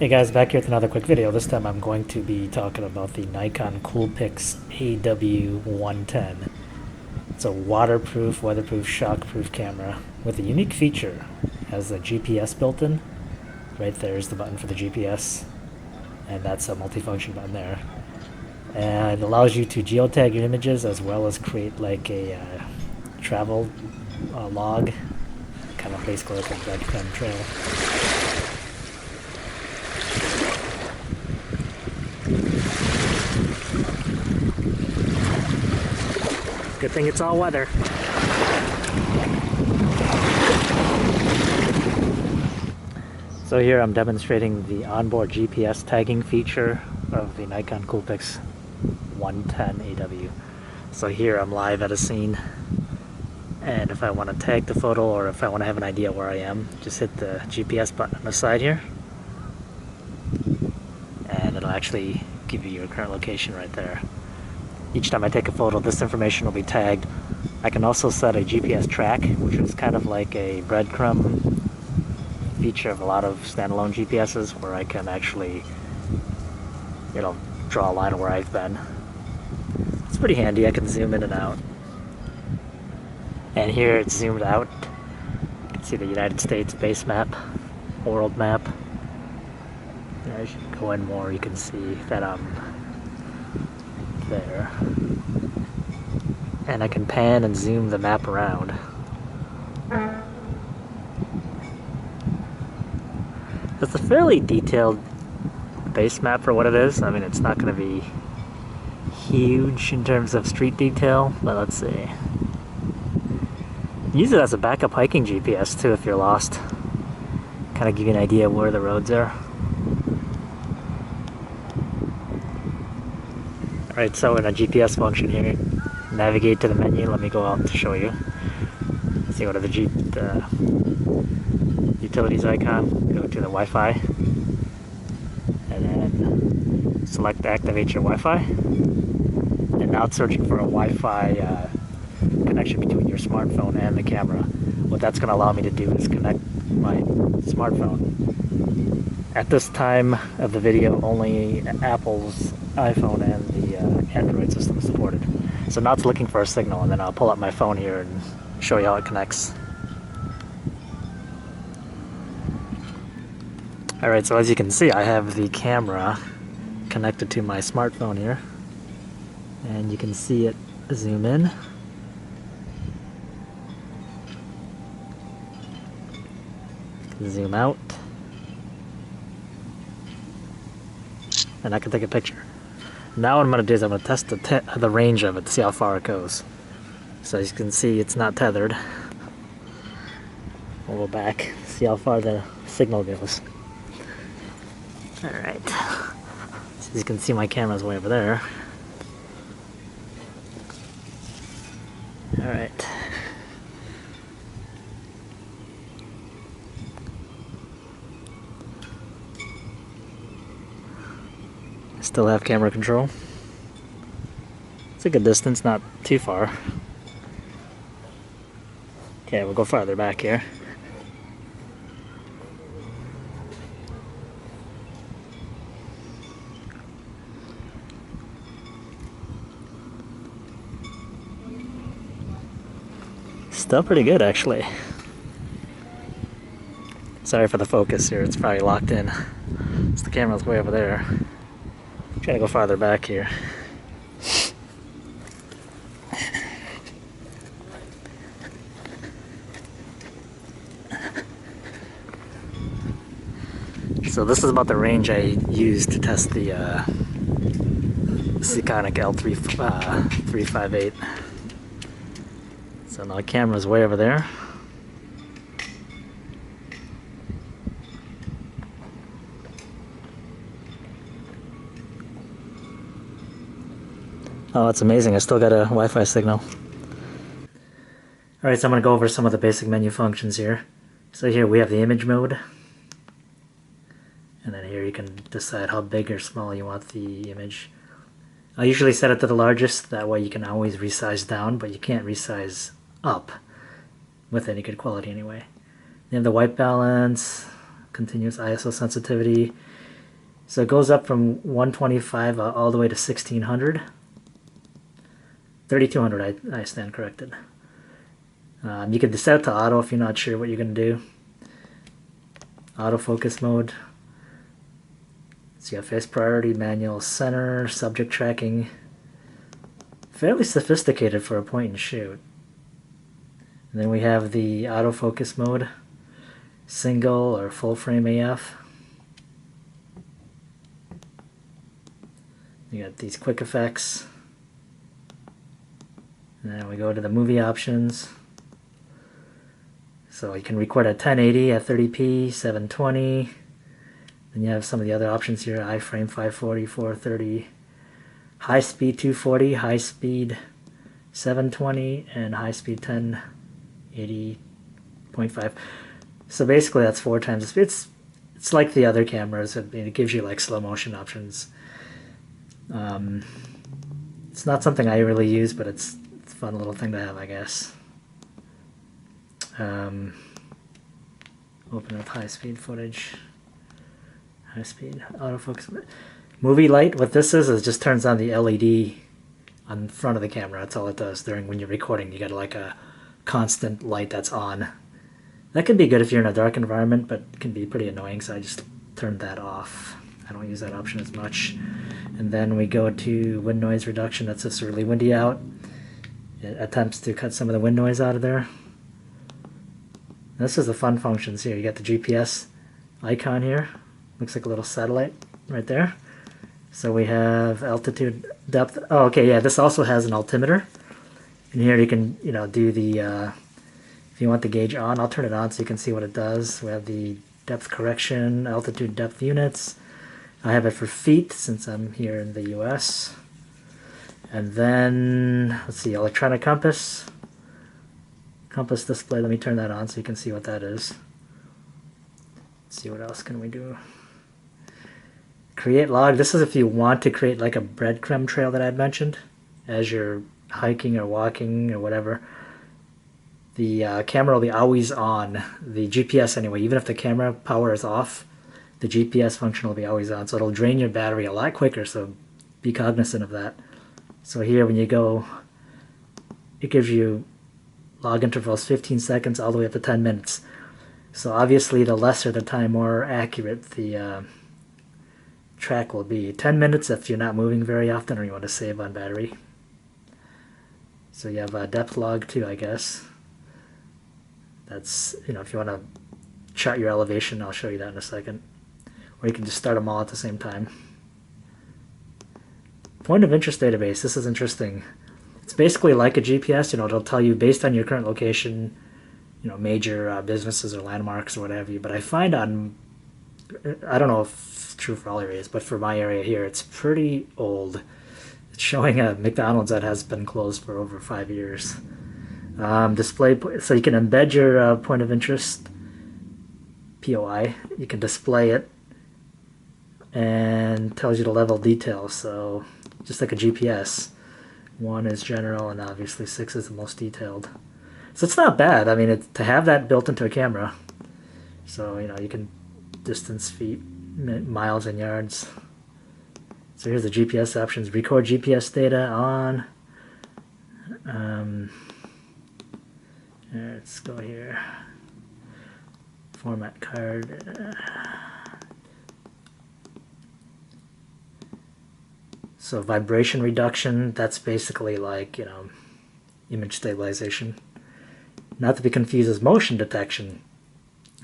Hey guys, back here with another quick video. This time I'm going to be talking about the Nikon Coolpix AW110. It's a waterproof, weatherproof, shockproof camera with a unique feature. It has a GPS built in. Right there's the button for the GPS, and that's a multifunction button there. And it allows you to geotag your images as well as create like a travel log, kind of basically like a breadcrumb trail. Good thing it's all weather. So here I'm demonstrating the onboard GPS tagging feature of the Nikon Coolpix 110 AW. So here I'm live at a scene, and if I want to tag the photo or if I want to have an idea where I am, just hit the GPS button on the side here, and it'll actually give you your current location right there. Each time I take a photo, this information will be tagged. I can also set a GPS track, which is kind of like a breadcrumb feature of a lot of standalone GPSs, where I can actually, draw a line of where I've been. It's pretty handy. I can zoom in and out. And here it's zoomed out. You can see the United States base map, world map. And as you go in more, you can see that I'm there. And I can pan and zoom the map around. It's a fairly detailed base map for what it is. I mean, it's not going to be huge in terms of street detail, but let's see. Use it as a backup hiking GPS too if you're lost. Kind of give you an idea of where the roads are. Alright, so in a GPS function here, navigate to the menu. Let me go out to show you. So you go to the utilities icon, go to the Wi-Fi, and then select activate your Wi-Fi. And now it's searching for a Wi-Fi connection between your smartphone and the camera. What that's going to allow me to do is connect my smartphone. At this time of the video, only Apple's iPhone and the Android system is supported. So now it's looking for a signal, and then I'll pull up my phone here and show you how it connects. Alright, so as you can see, I have the camera connected to my smartphone here. And you can see it zoom in. Zoom out. And I can take a picture. Now what I'm going to do is I'm going to test the range of it to see how far it goes. So as you can see, it's not tethered. We'll go back, see how far the signal goes. Alright. So as you can see, my camera's way over there. Alright. Still have camera control. It's a good distance, not too far. Okay, we'll go farther back here. Still pretty good, actually. Sorry for the focus here, it's probably locked in. So the camera's way over there. Try to go farther back here. So this is about the range I used to test the Nikon L358. So now the camera's way over there. Oh, that's amazing. I still got a Wi-Fi signal. Alright, so I'm going to go over some of the basic menu functions here. So here we have the image mode. And then here you can decide how big or small you want the image. I usually set it to the largest, that way you can always resize down, but you can't resize up with any good quality anyway. You have the white balance, continuous ISO sensitivity. So it goes up from 125 all the way to 1600. 3200, I stand corrected. You can set it to auto if you're not sure what you're going to do. Autofocus mode. So you have face priority, manual center, subject tracking. Fairly sophisticated for a point and shoot. And then we have the autofocus mode, single or full frame AF. You got these quick effects. And then we go to the movie options. So you can record at 1080 at 30p, 720. Then you have some of the other options here: iframe 540, 430, high speed 240, high speed 720, and high speed 1080.5. So basically that's 4 times the speed. It's like the other cameras. It gives you like slow motion options. It's not something I really use, but it's a fun little thing to have, I guess. Open up high-speed footage, high-speed autofocus. Movie light, what this is just turns on the LED on front of the camera. That's all it does. When you're recording, you got like a constant light that's on. That can be good if you're in a dark environment, but it can be pretty annoying, so I just turned that off. I don't use that option as much. And then we go to wind noise reduction. That's just really windy out. It attempts to cut some of the wind noise out of there. This is the fun functions here. You got the GPS icon here. Looks like a little satellite right there. So we have altitude, depth. Oh, okay, yeah. This also has an altimeter. And here you can, do the. If you want the gauge on, I'll turn it on so you can see what it does. We have the depth correction, altitude depth units. I have it for feet since I'm here in the U.S. And then let's see, electronic compass. Compass display, let me turn that on so you can see what that is. Let's see, what else can we do? Create log. This is if you want to create like a breadcrumb trail that I had mentioned as you're hiking or walking or whatever. The camera will be always on. The GPS anyway, even if the camera power is off, the GPS function will be always on. So it'll drain your battery a lot quicker, so be cognizant of that. So here when you go, it gives you log intervals 15 seconds all the way up to 10 minutes. So obviously the lesser the time, more accurate the track will be. 10 minutes if you're not moving very often or you want to save on battery. So you have a depth log too, I guess. That's, if you want to chart your elevation, I'll show you that in a second. Or you can just start them all at the same time. Point of interest database. This is interesting. It's basically like a GPS. It'll tell you based on your current location, major businesses or landmarks or whatever. But I find I don't know if it's true for all areas, but for my area here, it's pretty old. It's showing a McDonald's that has been closed for over 5 years. Display, so you can embed your point of interest, POI. You can display it and tells you the level details. So just like a GPS. 1 is general, and obviously 6 is the most detailed. So it's not bad. I mean, to have that built into a camera. So, you can distance feet, miles, and yards. So here's the GPS options. Record GPS data on. Let's go here. Format card. So vibration reduction, that's basically like, image stabilization. Not to be confused as motion detection.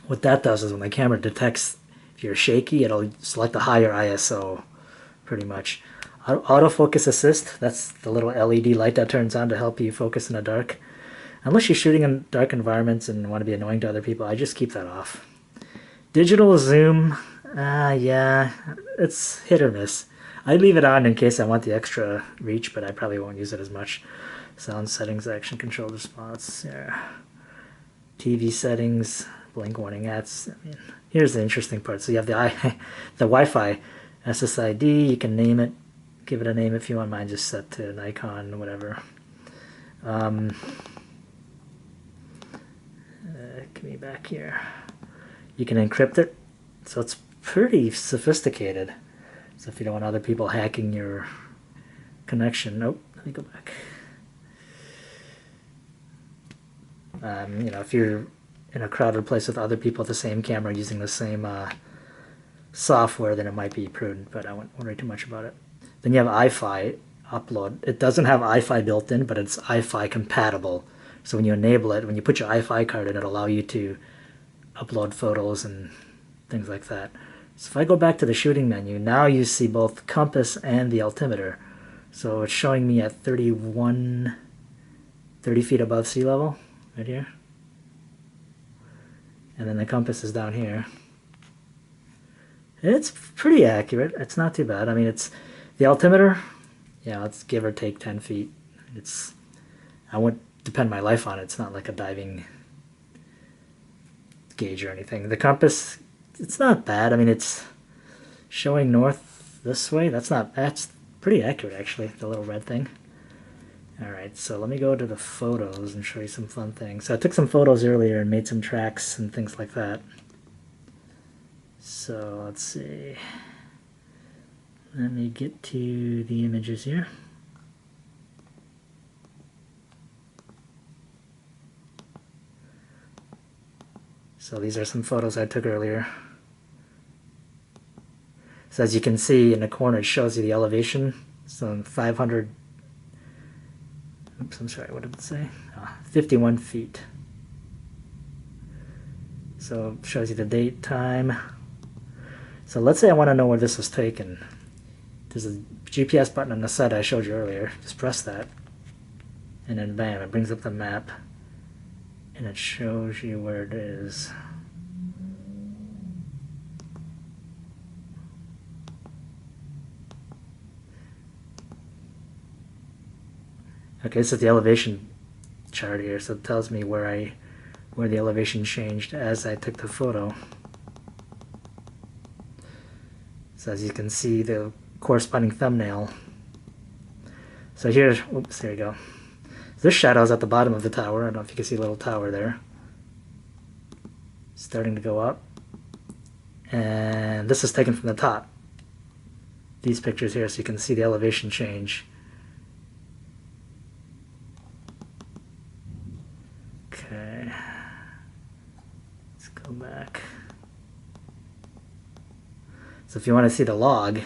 What that does is when the camera detects if you're shaky, it'll select a higher ISO, pretty much. Autofocus assist, that's the little LED light that turns on to help you focus in the dark. Unless you're shooting in dark environments and want to be annoying to other people, I just keep that off. Digital zoom, yeah, it's hit or miss. I leave it on in case I want the extra reach, but I probably won't use it as much. Sound settings, action control response, yeah. TV settings, blink warning ads. Here's the interesting part. So you have the Wi-Fi SSID. You can name it, give it a name if you want. Mine just set to Nikon, whatever. Give me back here. You can encrypt it, so it's pretty sophisticated. So if you don't want other people hacking your connection, nope, let me go back. You know, if you're in a crowded place with other people with the same camera using the same software, then it might be prudent, but I won't worry too much about it. Then you have iFi upload. It doesn't have iFi built in, but it's iFi compatible. So when you enable it, when you put your iFi card in, it'll allow you to upload photos and things like that. So if I go back to the shooting menu, now you see both compass and the altimeter. So it's showing me at 30 feet above sea level, right here. And then the compass is down here. It's pretty accurate. It's not too bad. I mean, it's the altimeter, yeah, let's give or take 10 feet. I wouldn't depend my life on it. It's not like a diving gauge or anything. The compass, it's not bad. I mean, it's showing north this way. That's pretty accurate, actually, the little red thing. All right, so let me go to the photos and show you some fun things. So I took some photos earlier and made some tracks and things like that. So let's see. Let me get to the images here. So these are some photos I took earlier. So as you can see in the corner, it shows you the elevation. So 500, oops, I'm sorry, what did it say? 51 feet. So it shows you the date, time. So let's say I want to know where this was taken. There's a GPS button on the side I showed you earlier. Just press that. And then bam, it brings up the map. And it shows you where it is. Okay, this is the elevation chart here, so it tells me where the elevation changed as I took the photo. So as you can see, the corresponding thumbnail. So here, oops, there you go. This shadow is at the bottom of the tower. I don't know if you can see a little tower there. Starting to go up. And this is taken from the top. These pictures here, so you can see the elevation change. Okay. Let's go back. So if you want to see the log,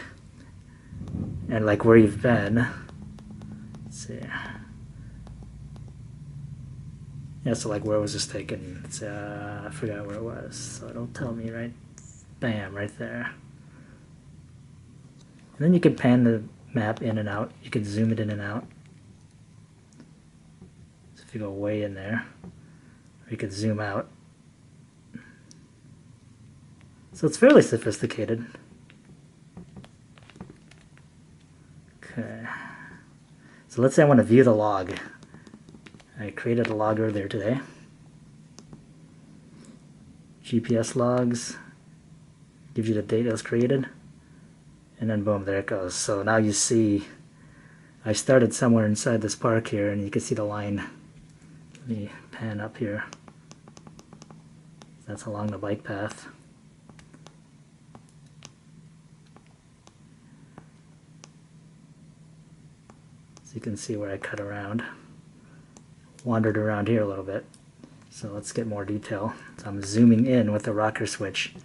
and like where you've been, let's see. Yeah, so like where was this taken? It's, I forgot where it was, so it'll tell me, right? Bam, right there. And then you can pan the map in and out. You can zoom it in and out. So if you go way in there, or you could zoom out. So it's fairly sophisticated. Okay. So let's say I want to view the log. I created a log earlier today. GPS logs. Gives you the date it was created. And then boom, there it goes. So now you see I started somewhere inside this park here, and you can see the line. Let me pan up here. That's along the bike path. So you can see where I cut around. Wandered around here a little bit. So let's get more detail. So I'm zooming in with the rocker switch,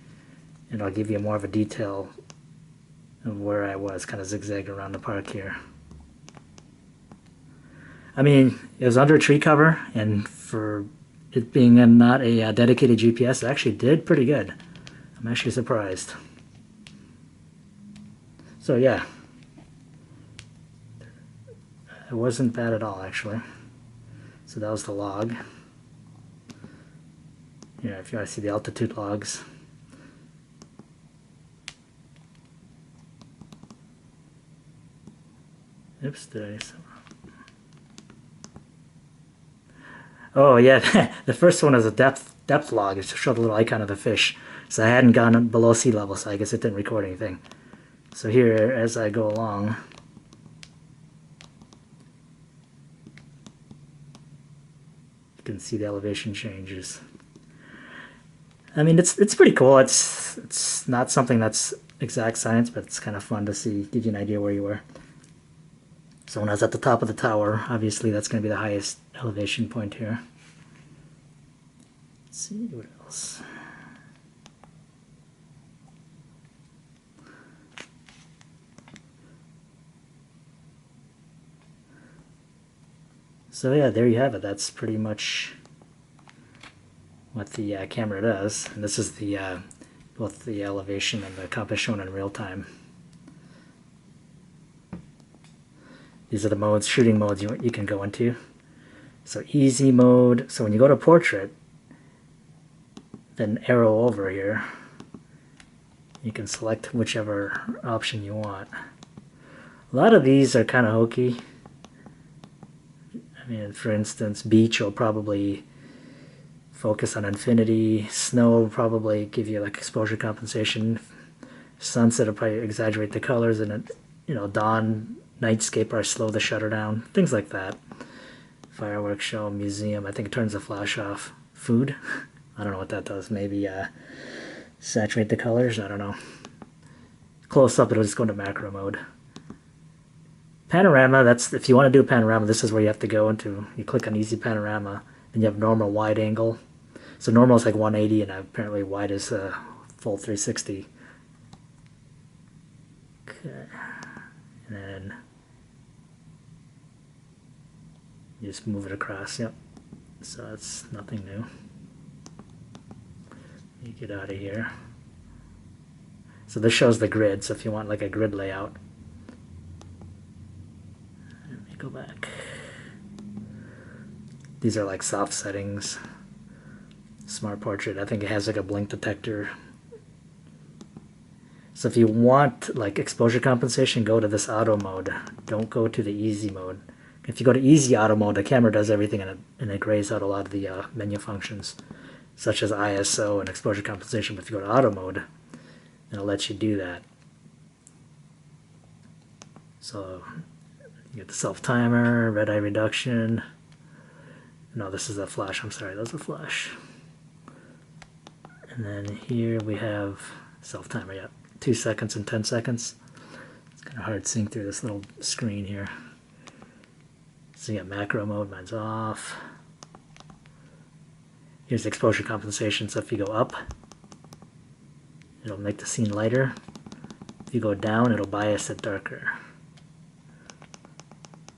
and I'll give you more of a detail of where I was, kind of zigzagged around the park here. I mean, it was under a tree cover, and for it being not a dedicated GPS, it actually did pretty good. I'm actually surprised. So yeah, it wasn't bad at all, actually. So that was the log. Yeah, if you want to see the altitude logs. Oops, did I? Oh yeah, the first one is a depth log. It showed the little icon of the fish. So I hadn't gone below sea level, so I guess it didn't record anything. So here, as I go along, you can see the elevation changes. I mean, it's pretty cool. It's not something that's exact science, but it's kind of fun to see, give you an idea where you were. So when I was at the top of the tower, obviously that's going to be the highest elevation point here. Let's see what else. So yeah, there you have it. That's pretty much what the camera does. And this is the both the elevation and the compass shown in real time. These are the modes, shooting modes you can go into. So easy mode. So when you go to portrait, then arrow over here, you can select whichever option you want. A lot of these are kind of hokey. I mean, for instance, beach will probably focus on infinity. Snow will probably give you like exposure compensation. Sunset will probably exaggerate the colors, and dawn, nightscape or slow the shutter down. Things like that. Fireworks show, museum. I think it turns the flash off. Food. I don't know what that does. Maybe saturate the colors. I don't know. Close up, it'll just go into macro mode. Panorama, that's if you want to do a panorama, this is where you have to go into. You click on easy panorama, and you have normal wide angle. So normal is like 180, and apparently wide is full 360. Okay. And then you just move it across. Yep. So it's nothing new. You get out of here. So this shows the grid. So if you want like a grid layout, let me go back. These are like soft settings. Smart portrait. I think it has like a blink detector. So if you want like exposure compensation, go to this auto mode. Don't go to the easy mode. If you go to easy auto mode, the camera does everything and it grays out a lot of the menu functions, such as ISO and exposure compensation. But if you go to auto mode, it'll let you do that. So you get the self timer, red eye reduction. No, this is a flash. I'm sorry, that's a flash. And then here we have self timer. Yep, 2 seconds and 10 seconds. It's kind of hard seeing through this little screen here. So you got macro mode, mine's off. Here's exposure compensation, so if you go up, it'll make the scene lighter. If you go down, it'll bias it darker.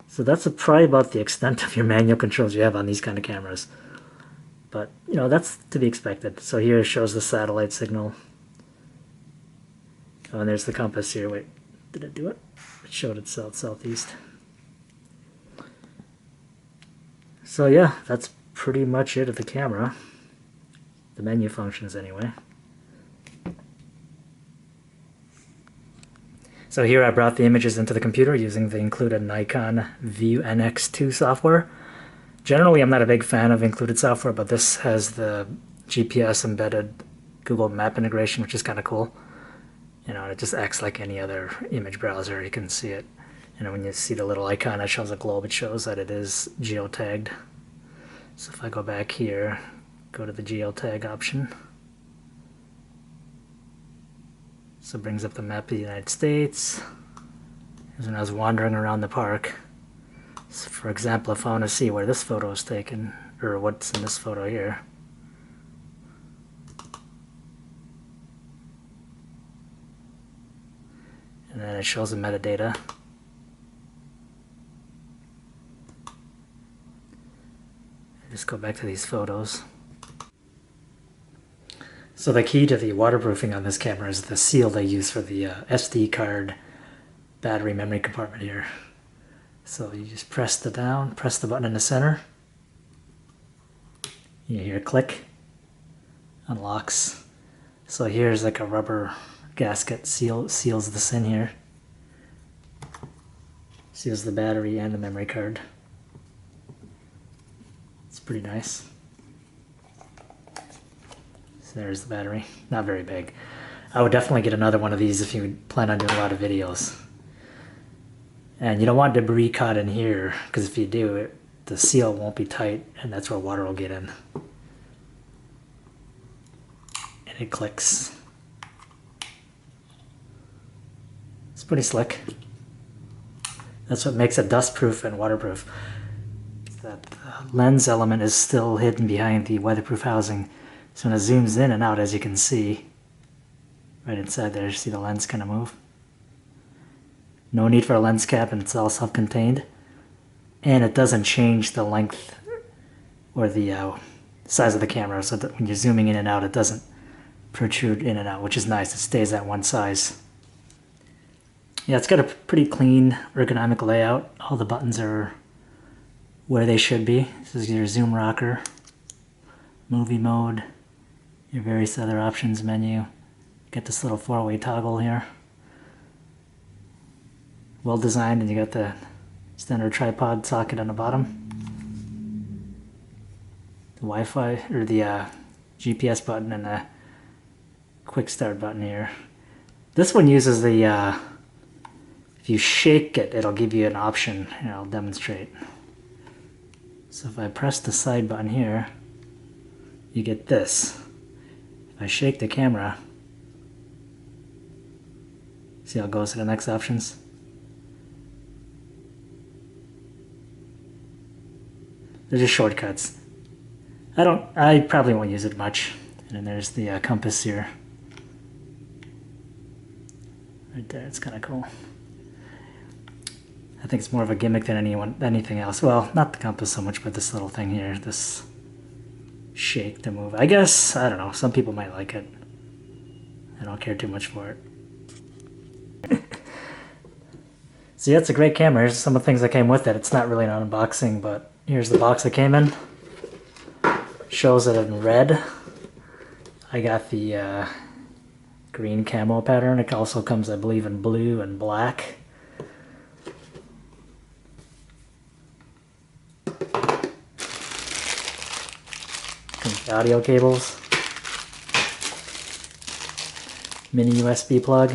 So that's probably about the extent of your manual controls you have on these kind of cameras. But, that's to be expected. So here it shows the satellite signal. Oh, and there's the compass here. Wait, did it do it? It showed itself southeast. So yeah, that's pretty much it of the camera. The menu functions anyway. So here I brought the images into the computer using the included Nikon ViewNX 2 software. Generally, I'm not a big fan of included software, but this has the GPS embedded Google Map integration, which is kind of cool. It just acts like any other image browser. You can see it. When you see the little icon that shows a globe, it shows that it is geotagged. So if I go back here, go to the geotag option. So it brings up the map of the United States. As when I was wandering around the park. So for example, if I want to see where this photo is taken, or what's in this photo here. And then it shows the metadata. Just go back to these photos. So the key to the waterproofing on this camera is the seal they use for the SD card battery memory compartment here. So you just press the button in the center. You hear a click, unlocks. So here's like a rubber gasket seals this in here. Seals the battery and the memory card. It's pretty nice. So there's the battery. Not very big. I would definitely get another one of these if you plan on doing a lot of videos. And you don't want debris caught in here, because if you do, the seal won't be tight, and that's where water will get in. And it clicks. It's pretty slick. That's what makes it dustproof and waterproof. That lens element is still hidden behind the weatherproof housing. So when it zooms in and out, as you can see, right inside there, you see the lens kind of move. No need for a lens cap, and it's all self-contained. And it doesn't change the length or the size of the camera, so that when you're zooming in and out, it doesn't protrude in and out, which is nice. It stays at one size. Yeah, it's got a pretty clean ergonomic layout. All the buttons are where they should be. This is your zoom rocker, movie mode, your various other options menu. Got this little 4-way toggle here. Well designed, and you got the standard tripod socket on the bottom. The Wi-Fi, or the GPS button, and the quick start button here. This one uses the, if you shake it, it'll give you an option. Here, I'll demonstrate. So if I press the side button here, you get this. If I shake the camera, see how it goes to the next options? They're just shortcuts. I probably won't use it much. And then there's the compass here. Right there, it's kind of cool. I think it's more of a gimmick than anything else. Well, not the compass so much, but this little thing here, this shake to move. I guess, I don't know, some people might like it. I don't care too much for it. So yeah, it's a great camera. Here's some of the things that came with it. It's not really an unboxing, but here's the box it came in. Shows it in red. I got the green camo pattern. It also comes, I believe, in blue and black. Comes with audio cables. Mini USB plug.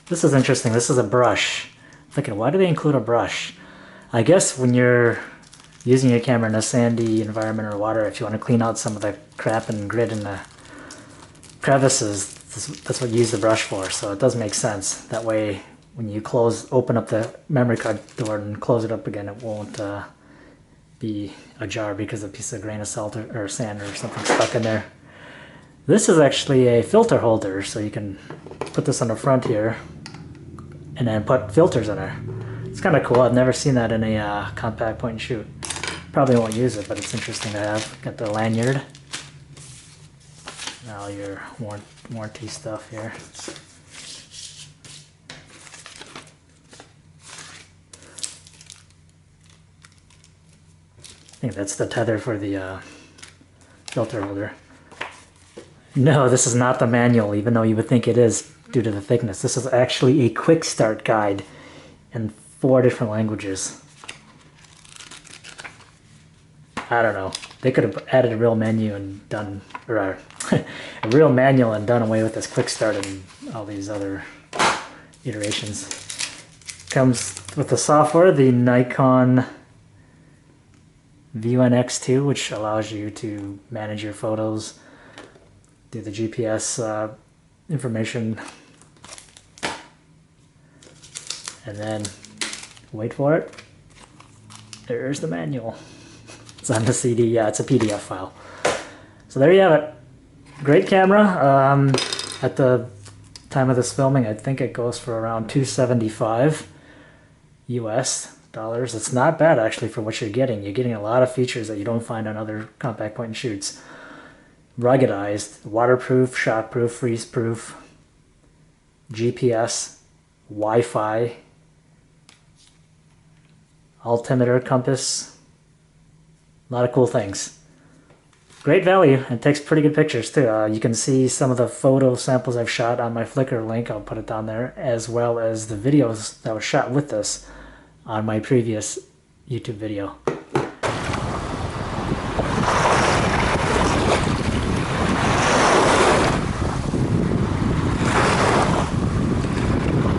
This is interesting. This is a brush. I'm thinking, why do they include a brush? I guess when you're using your camera in a sandy environment or water, if you want to clean out some of the crap and grit in the crevices, that's what you use the brush for. So it does make sense. That way, when you open up the memory card door and close it up again, it won't be ajar because a piece of grain of salt or sand or something stuck in there. This is actually a filter holder, so you can put this on the front here and then put filters in there. It's kind of cool. I've never seen that in a compact point and shoot. Probably won't use it, but it's interesting to have. Got the lanyard. Now your warranty stuff here. I think that's the tether for the filter holder. No, this is not the manual, even though you would think it is due to the thickness. This is actually a quick start guide in 4 different languages. I don't know. They could have added a real menu and done, or a real manual and done away with this quick start and all these other iterations. Comes with the software, the Nikon ViewNX 2, which allows you to manage your photos, do the GPS information, and then wait for it. There's the manual. It's on the CD. Yeah, it's a PDF file. So there you have it. Great camera. At the time of this filming, I think it goes for around $275 US dollars. It's not bad actually for what you're getting. You're getting a lot of features that you don't find on other compact point and shoots. Ruggedized, waterproof, shockproof, freezeproof, GPS, Wi-Fi, altimeter, compass, a lot of cool things. Great value, and takes pretty good pictures too. You can see some of the photo samples I've shot on my Flickr link. I'll put it down there, as well as the videos that were shot with this on my previous YouTube video.